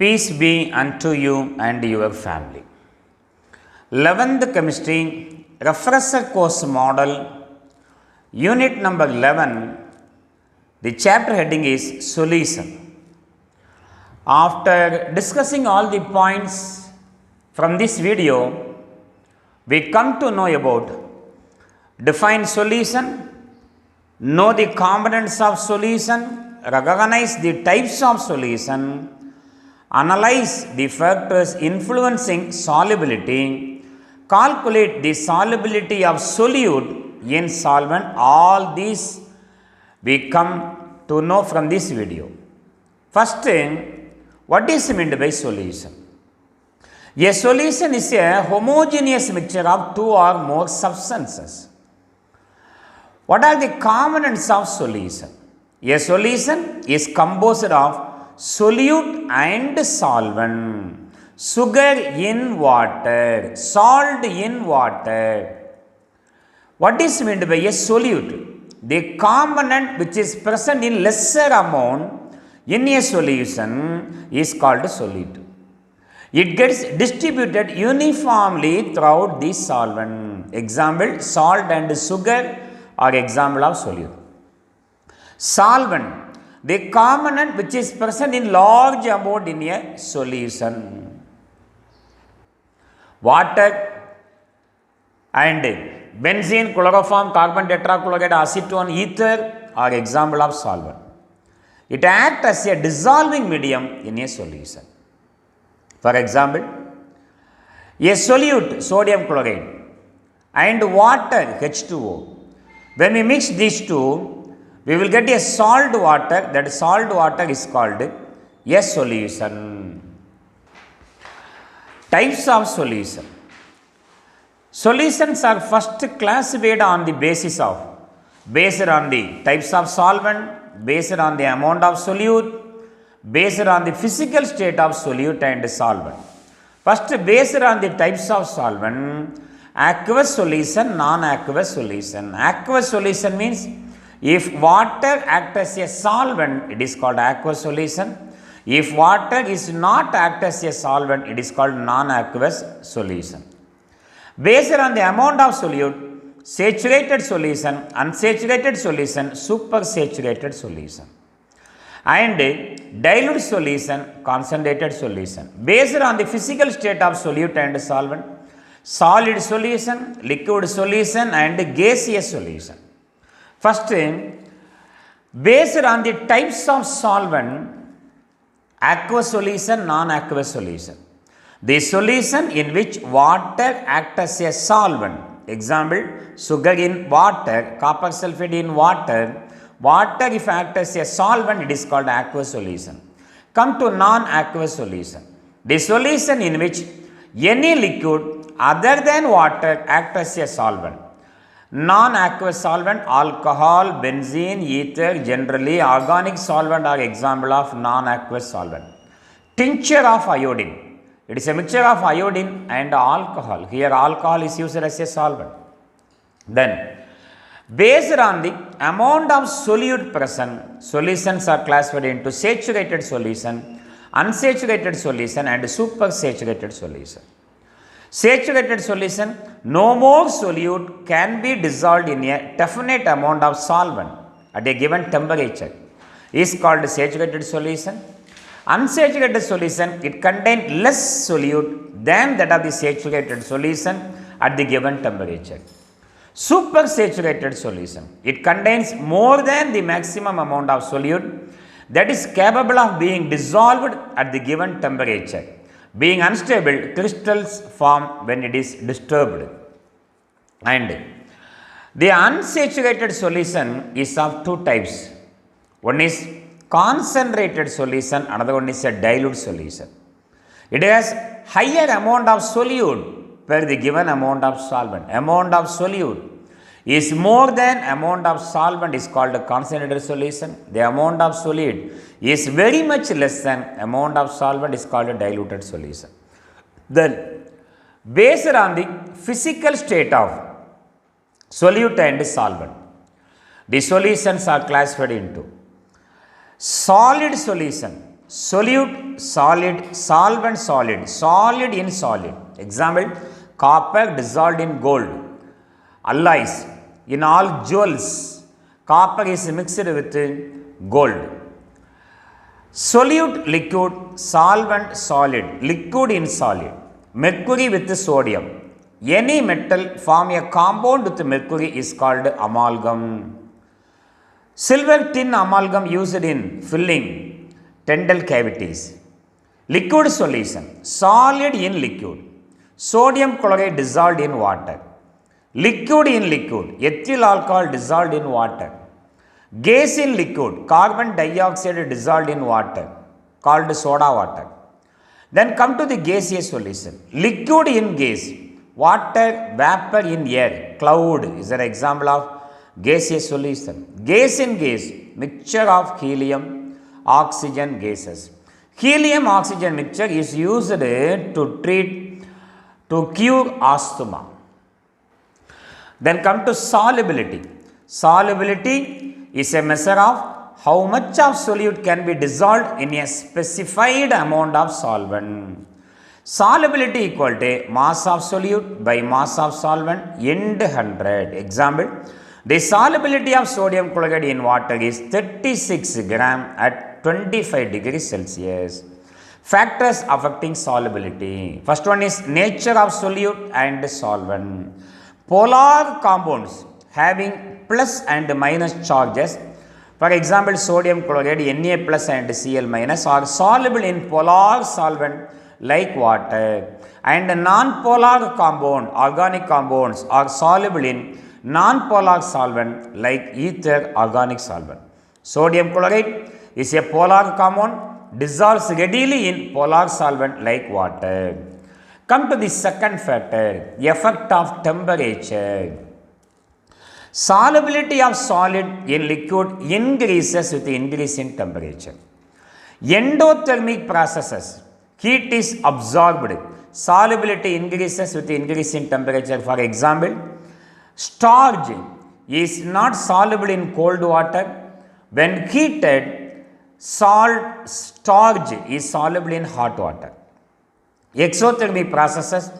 Peace be unto you and your family. 11th Chemistry Refresher Course Model, Unit number 11. The chapter heading is Solution. After discussing all the points from this video, we come to know about define solution, know the components of solution, recognize the types of solution, analyze the factors influencing solubility, calculate the solubility of solute in solvent. All these we come to know from this video. First, what is meant by solution? A solution is a homogeneous mixture of two or more substances. What are the components of solution? A solution is composed of solute and solvent, sugar in water, salt in water. What is meant by a solute? The component which is present in lesser amount in a solution is called solute. It gets distributed uniformly throughout the solvent. Example, salt and sugar are example of solute. Solvent, the component which is present in large amount in a solution. Water and benzene, chloroform, carbon tetrachloride, acetone, ether are example of solvent. It acts as a dissolving medium in a solution. For example, a solute, sodium chloride, and water, H2O. When we mix these two, we will get a salt water. That salt water is called a solution. Types of solution. Solutions are first classified on the based on the types of solvent, based on the amount of solute, based on the physical state of solute and solvent. First, based on the types of solvent, aqueous solution, non-aqueous solution. Aqueous solution means if water acts as a solvent, it is called aqueous solution. If water is not act as a solvent, it is called non-aqueous solution. Based on the amount of solute, saturated solution, unsaturated solution, supersaturated solution, and dilute solution, concentrated solution. Based on the physical state of solute and solvent, solid solution, liquid solution, and gaseous solution. First, based on the types of solvent, aqueous solution, non-aqueous solution. The solution in which water acts as a solvent. Example, sugar in water, copper sulfate in water. Water if acts as a solvent, it is called aqueous solution. Come to non-aqueous solution. The solution in which any liquid other than water acts as a solvent. Non-aqueous solvent, alcohol, benzene, ether, generally organic solvent are example of non-aqueous solvent. Tincture of iodine. It is a mixture of iodine and alcohol. Here alcohol is used as a solvent. Then, based on the amount of solute present, solutions are classified into saturated solution, unsaturated solution, and supersaturated solution. Saturated solution, no more solute can be dissolved in a definite amount of solvent at a given temperature, is called saturated solution. Unsaturated solution, it contains less solute than that of the saturated solution at the given temperature. Supersaturated solution, it contains more than the maximum amount of solute that is capable of being dissolved at the given temperature. Being unstable, crystals form when it is disturbed. And the unsaturated solution is of two types. One is concentrated solution, another one is a dilute solution. It has higher amount of solute per the given amount of solvent. Amount of solute is more than amount of solvent is called a concentrated solution. The amount of solute is very much less than amount of solvent is called a diluted solution. Then, based on the physical state of solute and solvent, the solutions are classified into solid solution. solute, solid, solvent, solid, solid in solid. Example, copper dissolved in gold. Alloys, in all jewels, copper is mixed with gold. Solute, liquid, solvent, solid, liquid in solid. Mercury with sodium. Any metal form a compound with mercury is called amalgam. Silver tin amalgam used in filling dental cavities. Liquid solution, solid in liquid. Sodium chloride dissolved in water. Liquid in liquid, ethyl alcohol dissolved in water. Gas in liquid, carbon dioxide dissolved in water, called soda water. Then come to the gaseous solution. Liquid in gas, water, vapor in air, cloud is an example of gaseous solution. Gas in gas, mixture of helium, oxygen gases. Helium oxygen mixture is used to cure asthma. Then come to solubility. Solubility is a measure of how much of solute can be dissolved in a specified amount of solvent. Solubility equal to mass of solute by mass of solvent into 100. Example, the solubility of sodium chloride in water is 36 gram at 25 degrees Celsius. Factors affecting solubility. First one is nature of solute and solvent. Polar compounds having plus and minus charges, for example sodium chloride Na plus and Cl minus, are soluble in polar solvent like water, and non-polar compound organic compounds are soluble in non-polar solvent like ether organic solvent. Sodium chloride is a polar compound, dissolves readily in polar solvent like water. Come to the second factor, effect of temperature. Solubility of solid in liquid increases with increase in temperature. Endothermic processes, heat is absorbed, solubility increases with increase in temperature. For example, starch is not soluble in cold water. When heated, starch is soluble in hot water. Exothermic processes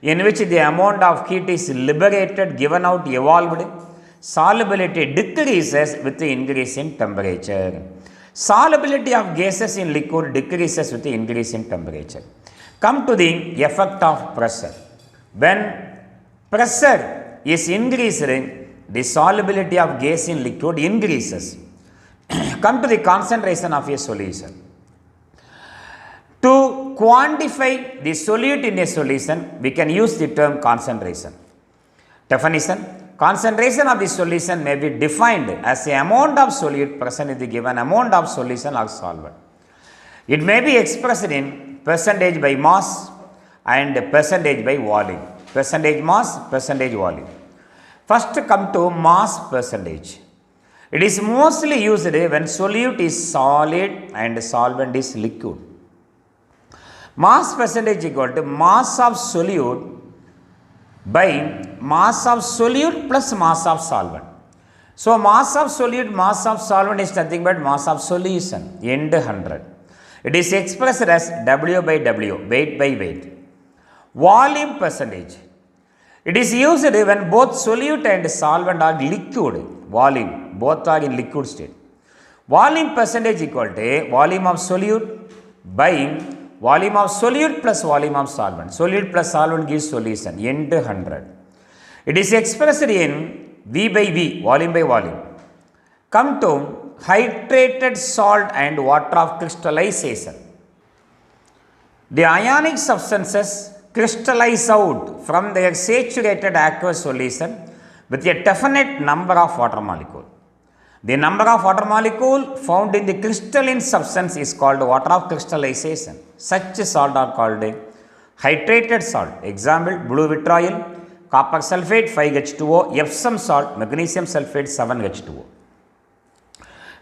in which the amount of heat is liberated, given out, evolved, solubility decreases with the increase in temperature. Solubility of gases in liquid decreases with the increase in temperature. Come to the effect of pressure. When pressure is increased, the solubility of gas in liquid increases. Come to the concentration of a solution. To quantify the solute in a solution, we can use the term concentration. Definition: concentration of the solution may be defined as the amount of solute present in the given amount of solution or solvent. It may be expressed in percentage by mass and percentage by volume. Percentage mass, percentage volume. First come to mass percentage. It is mostly used when solute is solid and solvent is liquid. Mass percentage equal to mass of solute by mass of solute plus mass of solvent. So mass of solute, mass of solvent is nothing but mass of solution into 100. It is expressed as W by W, weight by weight. Volume percentage. It is used when both solute and solvent are liquid. Volume, both are in liquid state. Volume percentage equal to volume of solute by volume of solute plus volume of solvent. Solute plus solvent gives solution into 100. It is expressed in V by V, volume by volume. Come to hydrated salt and water of crystallization. The ionic substances crystallize out from their saturated aqueous solution with a definite number of water molecules. The number of water molecules found in the crystalline substance is called water of crystallization. Such salt are called hydrated salt. Example, blue vitriol, copper sulfate 5H2O, Epsom salt, magnesium sulfate 7H2O.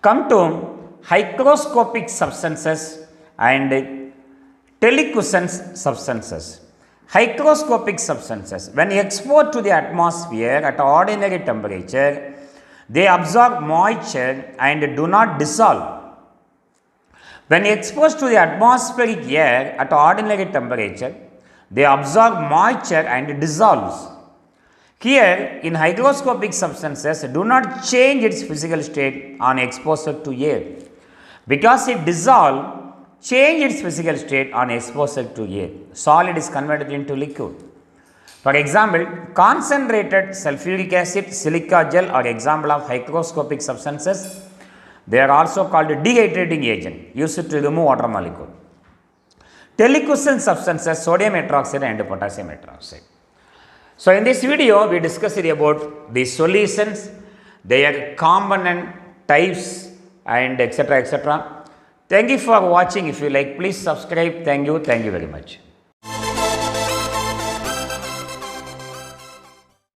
Come to hygroscopic substances and telequiescent substances. Hygroscopic substances, when exposed to the atmosphere at ordinary temperature, they absorb moisture and do not dissolve. When exposed to the atmospheric air at ordinary temperature, they absorb moisture and dissolves. Here, in hygroscopic substances do not change its physical state on exposure to air. Because it dissolve, change its physical state on exposure to air. Solid is converted into liquid. For example, concentrated sulfuric acid, silica gel are example of hygroscopic substances. They are also called dehydrating agent used to remove water molecule. Telequescent substances, sodium hydroxide and potassium hydroxide. So, in this video, we discussed about the solutions, their component types and etc. etc. Thank you for watching. If you like, please subscribe. Thank you very much.